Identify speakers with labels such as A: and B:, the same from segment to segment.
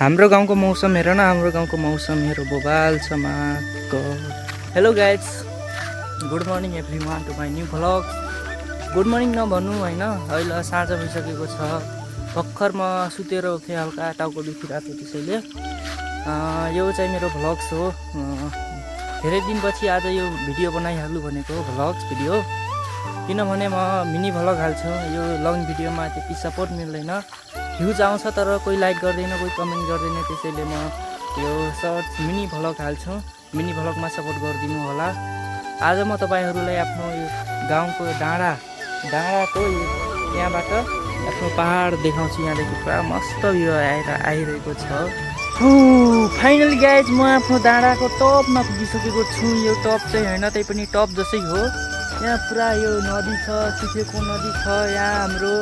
A: हाम्रो गाउँको मौसम हेर न, हाम्रो गाउँको मौसम हेर बोबाल छ माको। Hello guys, good morning everyone to my new vlog. Good morning नभन्नु होइन, अहिले साँझ भइसकेको छ। भर्खर म सुतेर उठेँ, हल्का टाउको दुखिरहेको त्यसैले यो चाहिँ मेरो भ्लग्स हो। धेरै दिनपछि आज यो भिडियो बनाइहाल्नु भनेको भ्लग्स भिडियो, किनभने म मिनी भ्लग हाल्छु। यो लङ भिडियोमा त्यति सपोर्ट मिल्दैन, भ्युज आउँछ तर कोही लाइक गर्दैन, कोही कमेन्ट गर्दैन। त्यसैले म यो सर्ट मिनी भ्लग हाल्छु। मिनी भ्लगमा सपोर्ट गरिदिनु होला। आज म तपाईँहरूलाई आफ्नो यो गाउँको डाँडाको त्यहाँबाट आफ्नो पहाड देखाउँछु। यहाँदेखि पुरा मस्त भ्यू आइरहेको छ। फाइनली गाइज, म आफ्नो डाँडाको टपमा पुगिसकेको छु। यो टप चाहिँ होइन, तै पनि टप जसै हो। यहाँ पुरा यो नदी छ, सुकेको नदी छ। यहाँ हाम्रो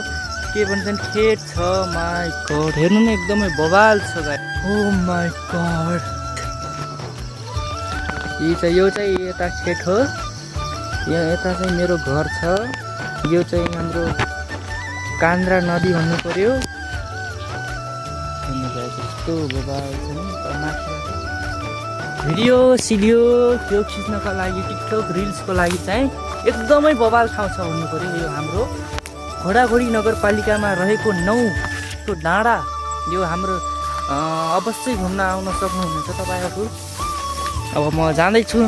A: के भन्छन् खेत छ। माई गड, हेर्नु न एकदमै बवाल छ गाइस। ओ माई गड, यो चाहिँ यता खेत हो। यता चाहिँ मेरो घर छ। यो चाहिँ हाम्रो कान्द्रा नदी भन्नु पर्यो। यस्तो बवाल छ नि। भिडियो सिडियो यो खिच्नका लागि, टिकटक रिल्सको लागि चाहिँ एकदमै बवाल ठाउँ छ भन्नु पर्यो। यो हाम्रो घोडाघोडी नगरपालिकामा रहेको 9 डाँडा। यो हाम्रो अवश्य घुम्न आउन सक्नुहुनेछ तपाईँहरू। अब म जाँदैछु।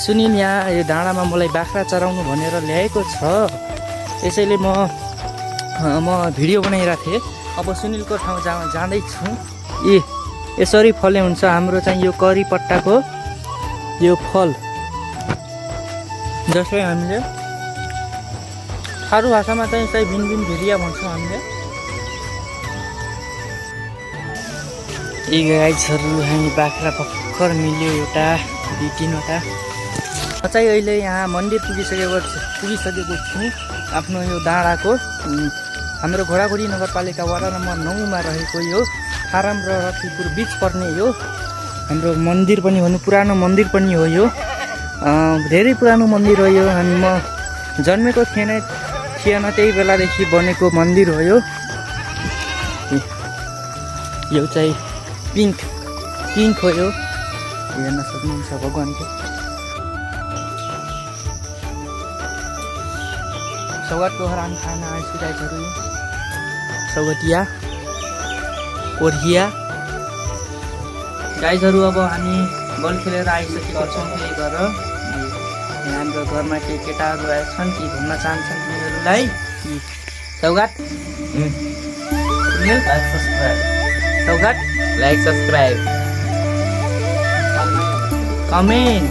A: सुनिल यहाँ यो डाँडामा मलाई बाख्रा चराउनु भनेर ल्याएको छ। त्यसैले म भिडियो बनाइरहेको थिएँ। अब सुनिलको ठाउँ जाँदैछु। यसरी फले हुन्छ हाम्रो चाहिँ यो करी पत्ताको यो फल, जसलाई हामीले थारू भाषामा चाहिँ यसलाई भिनभिन भेरिया भन्छौँ हामीले। गाइजहरू, हामी बाख्रा भर्खर मिल्यो एउटा 2-3वटा। म चाहिँ अहिले यहाँ मन्दिर पुगिसकेको छु। आफ्नो यो डाँडाको हाम्रो घोडाघोडी नगरपालिका वडा नम्बर 9मा रहेको यो फारम र रक्तिपुर बिच पर्ने यो हाम्रो मन्दिर पनि भन्नु, पुरानो मन्दिर पनि हो। यो धेरै पुरानो मन्दिर हो यो। अनि म जन्मेको थिएन, त्यही बेलादेखि बनेको मन्दिर हो यो। यो चाहिँ पिङ्क हो। यो हेर्न सक्नुहुन्छ भगवान्को। सौगातको हरान खाना आइसकेकाहरू, सौगतिया कोरिया गाइजहरू। अब हामी बल खेलेर आइसकेका छौँ। त्यही घर हाम्रो घरमा केही केटाहरू आएछन् कि घुम्न चाहन्छन् उनीहरूलाई। सौगात लाइक सब्सक्राइब कमेन्ट।